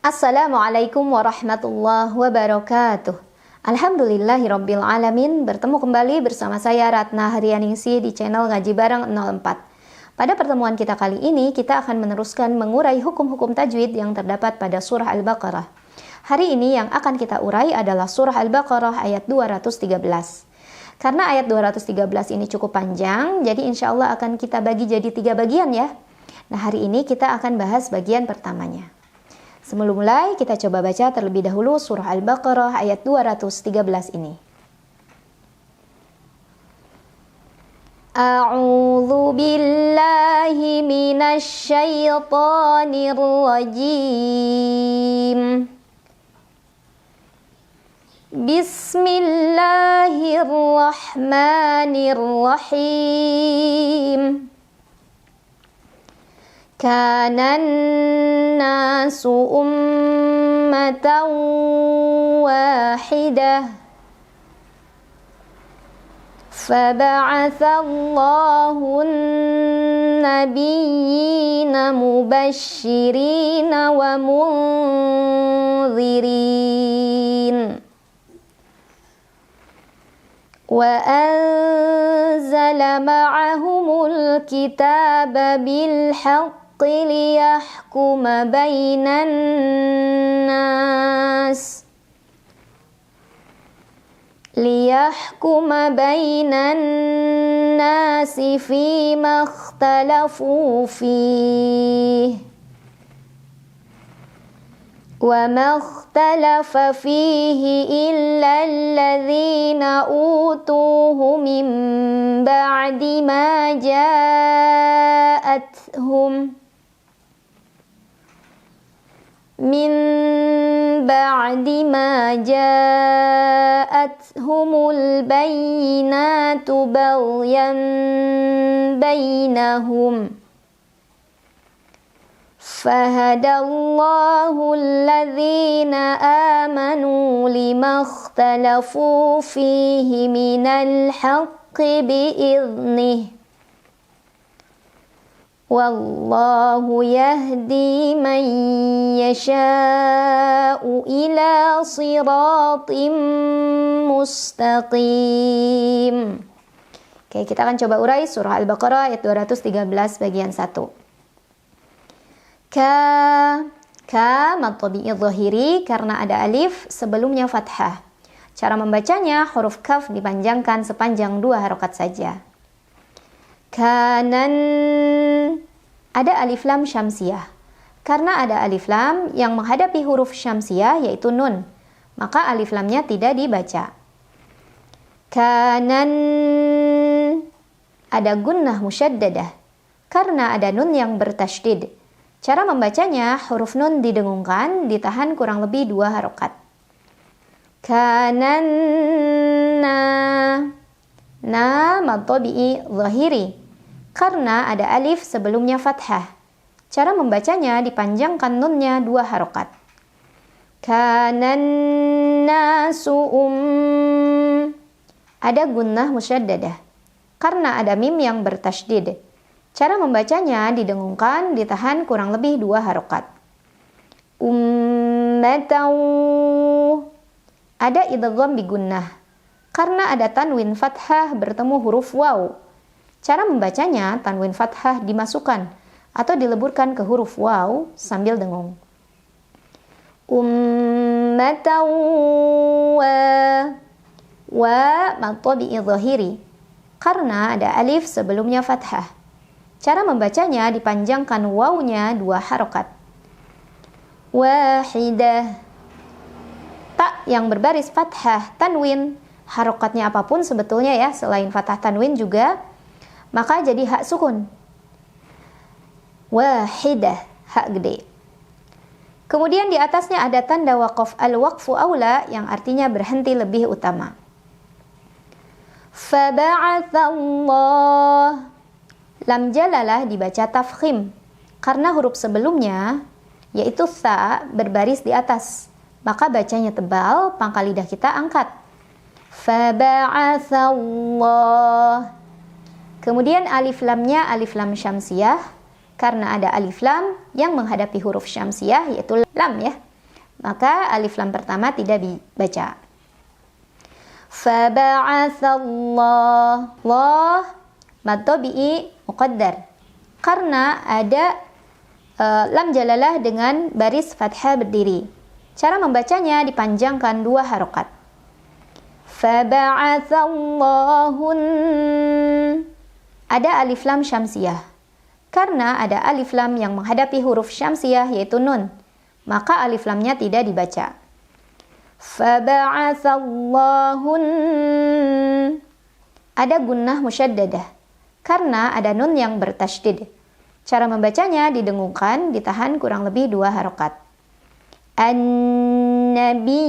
Assalamualaikum warahmatullahi wabarakatuh. Alhamdulillahirabbil alamin. Bertemu kembali bersama saya Ratna Haryaningsih di channel Ngaji Bareng 04. Pada pertemuan kita kali ini, kita akan meneruskan mengurai hukum-hukum tajwid yang terdapat pada surah Al-Baqarah. Hari ini yang akan kita urai adalah surah Al-Baqarah ayat 213. Karena ayat 213 ini cukup panjang, jadi insya Allah akan kita bagi jadi 3 bagian ya. Nah, hari ini kita akan bahas bagian pertamanya. Sebelum mulai, kita coba baca terlebih dahulu surah Al-Baqarah ayat 213 ini. A'udzu billahi minasy syaithanir rajim. Bismillahirrahmanirrahim. Kana an-nasu ummatan wahidah faba'atha Allahu an-nabiyyina mubashshirina wa munzirin wa anzala ma'ahumul kitaba bil haqq liyahkuma bainan nasi fima ikhtalafu fihi wa ma ikhtalafa fihi illa alladhina utuhu min ba'di ma ja'atuhumul bayyinatu baghyan bainahum fahadallahu alladhina amanu lima ikhtalafu fihi minal haqqi bi'idhnihi wallahu yahdi man yasha'u ila siratim mustaqim. Oke, kita akan coba urai surah Al-Baqarah ayat 213 bagian 1. Ka mad tabi'i dhahiri karena ada alif sebelumnya fathah. Cara membacanya huruf kaf dipanjangkan sepanjang 2 harokat saja. Kanan ada alif lam syamsiyah. Karena ada alif lam yang menghadapi huruf syamsiyah yaitu nun, maka alif lamnya tidak dibaca. Kanan ada gunnah musyaddadah. Karena ada nun yang bertasydid. Cara membacanya huruf nun didengungkan, ditahan kurang lebih 2 harokat. Kanan na mad tabi'i dhahiri. Karena ada alif sebelumnya fathah. Cara membacanya dipanjangkan nunnya 2 harokat. Kanan nasu ada gunnah musyaddadah. Karena ada mim yang bertasydid. Cara membacanya didengungkan, ditahan kurang lebih 2 harokat. Ummatau ada idgham bi gunnah. Karena ada tanwin fathah bertemu huruf waw. Cara membacanya tanwin fathah dimasukkan atau dileburkan ke huruf waw sambil dengung. Ummatau wa mad tabi'i dhahiri. Karena ada alif sebelumnya fathah. Cara membacanya dipanjangkan wawnya 2 harokat. Wahidah. Tak yang berbaris fathah tanwin, harokatnya apapun sebetulnya ya, selain fathah tanwin juga, maka jadi hak sukun. Wahidah, hak gede. Kemudian di atasnya ada tanda waqaf, al-waqfu aula yang artinya berhenti lebih utama. Faba'athallah. Lam jalalah dibaca tafkhim karena huruf sebelumnya yaitu tha berbaris di atas, maka bacanya tebal, pangkal lidah kita angkat. Faba'athallah. Kemudian alif lamnya alif lam syamsiyah karena ada alif lam yang menghadapi huruf syamsiyah yaitu lam ya. maka alif lam pertama tidak dibaca. Faba'athallah, Allah mad tabi'i muqaddar karena ada lam jalalah dengan baris fathah berdiri. Cara membacanya dipanjangkan 2 harokat. Faba'athallahun, ada alif lam syamsiyah. Karena ada alif lam yang menghadapi huruf syamsiyah yaitu nun, maka alif lamnya tidak dibaca. Faba'athallahun, ada gunnah musyaddadah karena ada nun yang bertasydid. Cara membacanya didengungkan, ditahan kurang lebih 2 harokat. An-Nabi,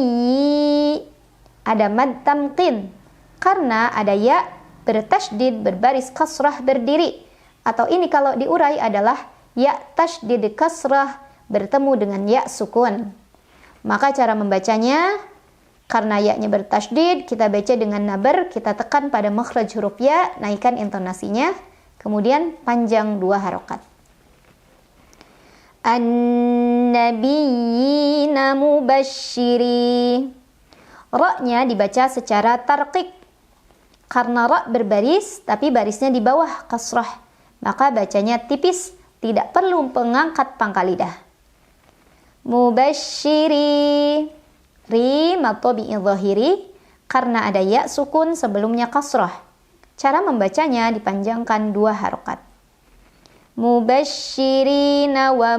ada mad tamkin karena ada ya bertasydid berbaris kasrah berdiri, atau ini kalau diurai adalah ya tasydid kasrah bertemu dengan ya sukun. Maka cara membacanya, karena ya-nya bertasydid, kita baca dengan nabar, kita tekan pada makhraj huruf ya, naikkan intonasinya, kemudian panjang 2 harokat. An-Nabiyina mubasyiri, ra-nya dibaca secara tarqiq karena ra berbaris tapi barisnya di bawah kasrah, maka bacanya tipis, tidak perlu pengangkat pangkal lidah. Mubasyiri, ri mad tabi'i dhahiri karena ada ya sukun sebelumnya kasrah. Cara membacanya dipanjangkan 2 harokat. Mubasyirina wa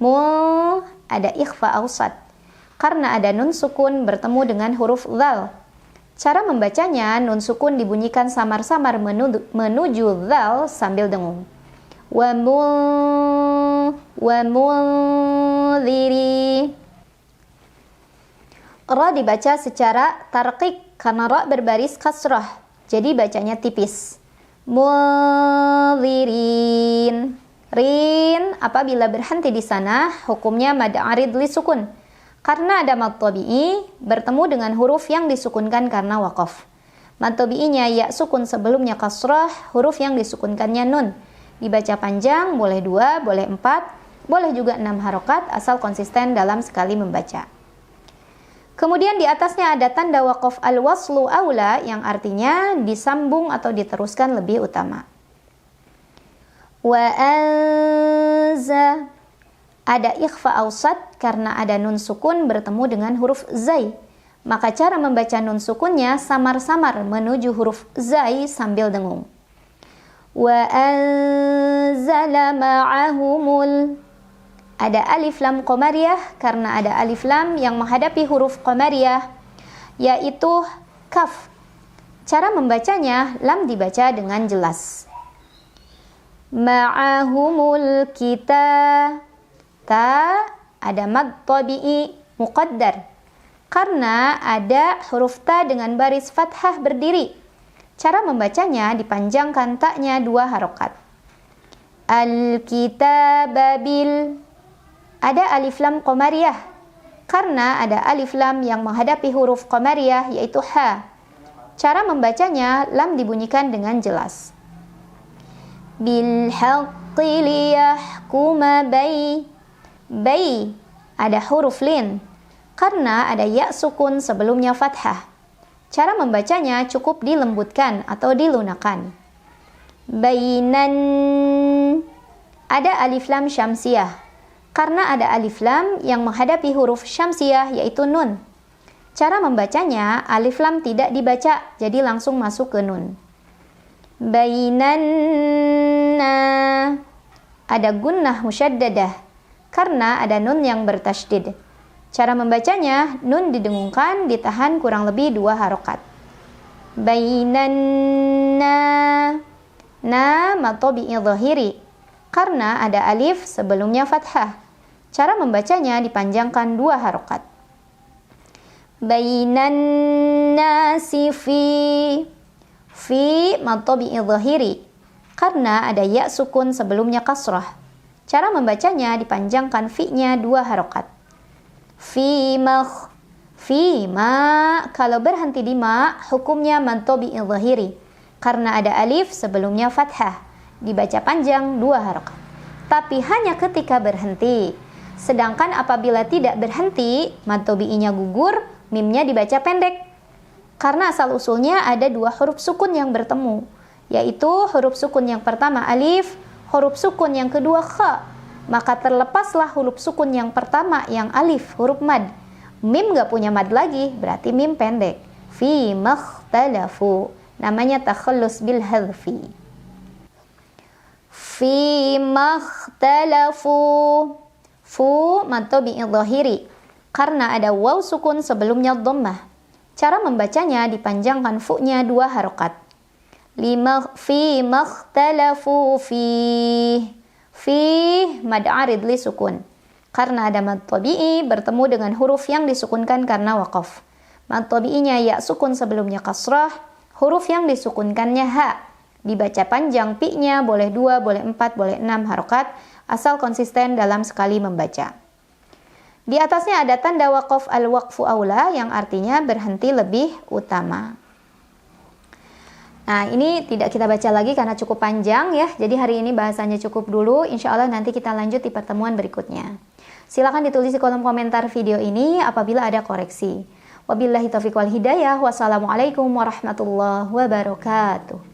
mul, ada ikhfa awsat karena ada nun sukun bertemu dengan huruf dzal. Cara membacanya, nun sukun dibunyikan samar-samar menuju dzal sambil dengung. Wa mulziri, ra dibaca secara tarqiq karena ra berbaris kasrah, jadi bacanya tipis. Mulzirin, rin apabila berhenti di sana hukumnya mad arid li sukun karena ada mad tabi'i bertemu dengan huruf yang disukunkan karena waqaf. Mad tabi'inya ya sukun sebelumnya kasrah, huruf yang disukunkannya nun. Dibaca panjang, boleh 2, boleh 4, boleh juga 6 harokat asal konsisten dalam sekali membaca. Kemudian di atasnya ada tanda waqaf al-waslu aula yang artinya disambung atau diteruskan lebih utama. Wa anza, ada ikhfa awsat karena ada nun sukun bertemu dengan huruf zai. Maka cara membaca nun sukunnya samar-samar menuju huruf zai sambil dengung. Wa anzala ma'ahumul, ada alif lam qamariyah karena ada alif lam yang menghadapi huruf qamariyah yaitu kaf. Cara membacanya, lam dibaca dengan jelas. Ma'ahumul kita, ta ada mad tabi'i muqaddar karena ada huruf ta dengan baris fathah berdiri. Cara membacanya dipanjangkan taknya 2 harokat. Al-kitaba bil, ada alif lam qamariyah karena ada alif lam yang menghadapi huruf qamariyah yaitu ha. Cara membacanya, lam dibunyikan dengan jelas. Bil haqqi liyahkuma bai, ada huruf lin karena ada ya sukun sebelumnya fathah. Cara membacanya cukup dilembutkan atau dilunakan. Bainan, ada alif lam syamsiyah karena ada alif lam yang menghadapi huruf syamsiyah yaitu nun. Cara membacanya, alif lam tidak dibaca, jadi langsung masuk ke nun. Bainanna, ada gunnah musyaddadah karena ada nun yang bertasydid. Cara membacanya, nun didengungkan, ditahan kurang lebih 2 harokat. Bainanna, na mad tabi'i dhahiri karena ada alif sebelumnya fathah. Cara membacanya dipanjangkan 2 harokat. Bainan nasi fi mad tabi'i dhahiri karena ada ya sukun sebelumnya kasrah. Cara membacanya dipanjangkan fi-nya 2 harokat. Fi ma, kalau berhenti di ma hukumnya mad tabi'i dhahiri karena ada alif sebelumnya fathah. Dibaca panjang 2 harokat. Tapi hanya ketika berhenti. Sedangkan apabila tidak berhenti, mad tabi'inya gugur, mimnya dibaca pendek. Karena asal usulnya ada dua huruf sukun yang bertemu, yaitu huruf sukun yang pertama alif, huruf sukun yang kedua kha. Maka terlepaslah huruf sukun yang pertama yang alif, huruf mad. Mim gak punya mad lagi, berarti mim pendek. Fi makhtalafu, namanya takhallus bil hadfi. Fi makhtalafu, fu mad tabi'i dhahiri karena ada waw sukun sebelumnya dhammah. Cara membacanya dipanjangkan fu-nya 2 harokat. Fi makhtalafu fi mad arid li sukun. Karena ada mad tabi'i bertemu dengan huruf yang disukunkan karena waqaf. Mad tabi'inya ya sukun sebelumnya kasrah, huruf yang disukunkannya ha. Dibaca panjang pi-nya boleh 2, boleh 4, boleh 6 harokat, asal konsisten dalam sekali membaca. Di atasnya ada tanda waqaf al-waqfu aula yang artinya berhenti lebih utama. Nah, ini tidak kita baca lagi karena cukup panjang ya. Jadi hari ini bahasanya cukup dulu. Insya Allah nanti kita lanjut di pertemuan berikutnya. Silakan ditulis di kolom komentar video ini apabila ada koreksi. Wabillahi taufiq wal hidayah. Wassalamualaikum warahmatullahi wabarakatuh.